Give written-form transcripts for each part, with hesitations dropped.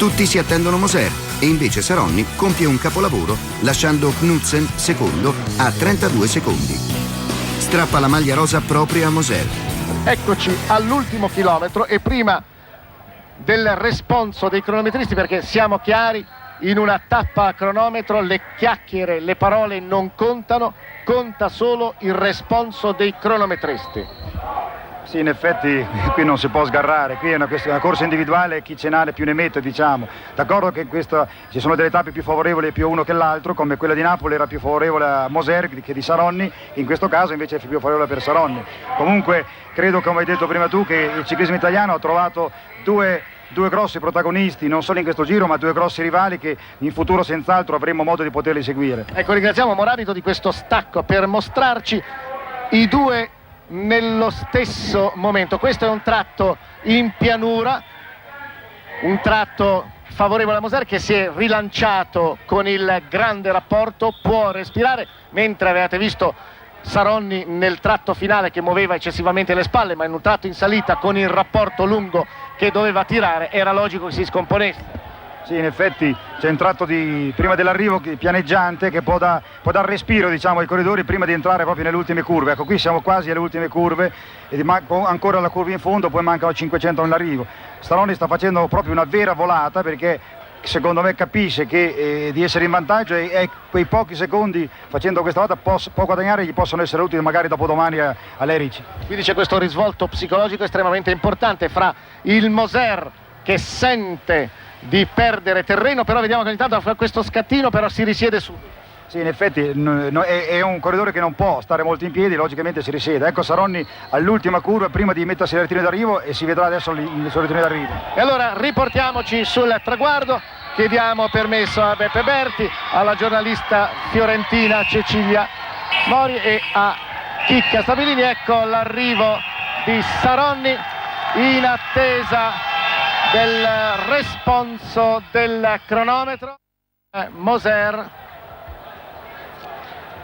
Tutti si attendono Moser e invece Saronni compie un capolavoro lasciando Knudsen secondo a 32 secondi. Strappa la maglia rosa proprio a Moser. Eccoci all'ultimo chilometro e prima del responso dei cronometristi, perché siamo chiari, in una tappa a cronometro le chiacchiere, le parole non contano, conta solo il responso dei cronometristi. Sì, in effetti qui non si può sgarrare, qui è una corsa individuale, chi ce n'ha più ne mette, diciamo. D'accordo che ci sono delle tappe più favorevoli più a uno che l'altro, come quella di Napoli era più favorevole a Moser che di Saronni, in questo caso invece è più favorevole per Saronni. Comunque credo, come hai detto prima tu, che il ciclismo italiano ha trovato due grossi protagonisti, non solo in questo giro, ma due grossi rivali che in futuro senz'altro avremo modo di poterli seguire. Ecco, ringraziamo Morabito di questo stacco per mostrarci i due nello stesso momento. Questo è un tratto in pianura, un tratto favorevole a Moser che si è rilanciato con il grande rapporto, può respirare, mentre avevate visto Saronni nel tratto finale che muoveva eccessivamente le spalle, ma in un tratto in salita con il rapporto lungo che doveva tirare era logico che si scomponesse. Sì, in effetti c'è un tratto prima dell'arrivo pianeggiante che può dar respiro, diciamo, ai corridori prima di entrare proprio nelle ultime curve. Ecco, qui siamo quasi alle ultime curve e ancora la curva in fondo, poi mancano 500 nell'arrivo. Saronni sta facendo proprio una vera volata perché secondo me capisce che di essere in vantaggio e quei pochi secondi facendo questa volta può guadagnare, gli possono essere utili magari dopodomani all'Erici. Quindi c'è questo risvolto psicologico estremamente importante fra il Moser che sente di perdere terreno, però vediamo che ogni tanto fa questo scattino, però si risiede su. Sì, in effetti è un corridore che non può stare molto in piedi, logicamente si risiede. Ecco Saronni all'ultima curva prima di mettersi al retino d'arrivo e si vedrà adesso il suo retino d'arrivo. E allora riportiamoci sul traguardo, chiediamo permesso a Beppe Berti, alla giornalista fiorentina Cecilia Mori e a Chicca Stabilini. Ecco l'arrivo di Saronni in attesa del responso del cronometro. Moser,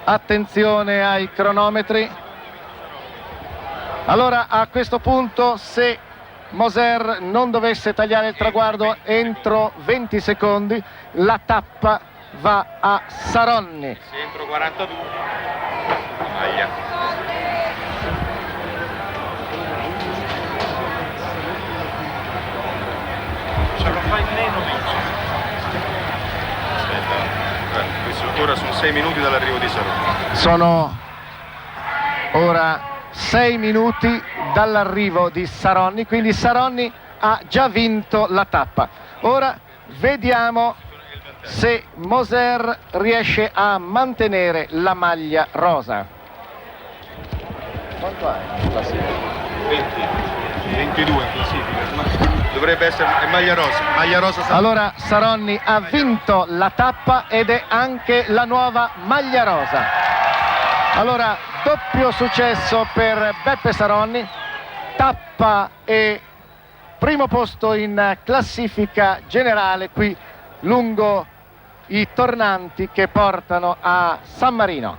attenzione ai cronometri. Allora a questo punto, se Moser non dovesse tagliare il traguardo entro 20 secondi, la tappa va a Saronni. Se entro 42 maglia. Se lo fai meno vince. Aspetta, questo ora sono 6 minuti dall'arrivo di Saronni. Sono ora 6 minuti dall'arrivo di Saronni, quindi Saronni ha già vinto la tappa. Ora vediamo se Moser riesce a mantenere la maglia rosa. Quanto hai in classifica? 20, 22 in classifica. Dovrebbe essere maglia rosa. Allora Saronni ha vinto la tappa ed è anche la nuova maglia rosa. Allora doppio successo per Beppe Saronni, tappa e primo posto in classifica generale qui lungo i tornanti che portano a San Marino.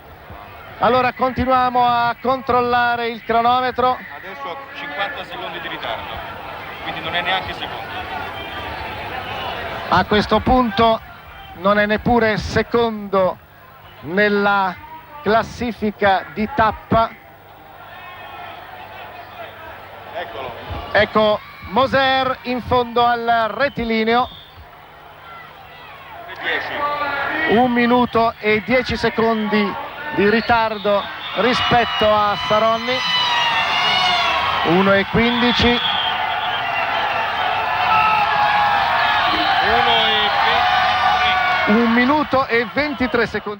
Allora continuiamo a controllare il cronometro. Adesso ho 50 secondi di ritardo, quindi non è neanche secondo. A questo punto non è neppure secondo nella classifica di tappa. Eccolo. Ecco Moser in fondo al rettilineo. 10. 1 minuto e 10 secondi di ritardo rispetto a Saronni. 1 e 15. 1 minuto e 23 secondi.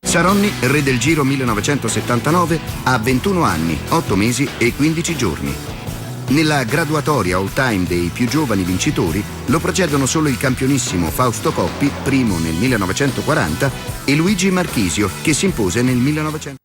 Saronni, re del Giro 1979, ha 21 anni, 8 mesi e 15 giorni. Nella graduatoria all time dei più giovani vincitori lo precedono solo il campionissimo Fausto Coppi, primo nel 1940, e Luigi Marchisio, che si impose nel 1900.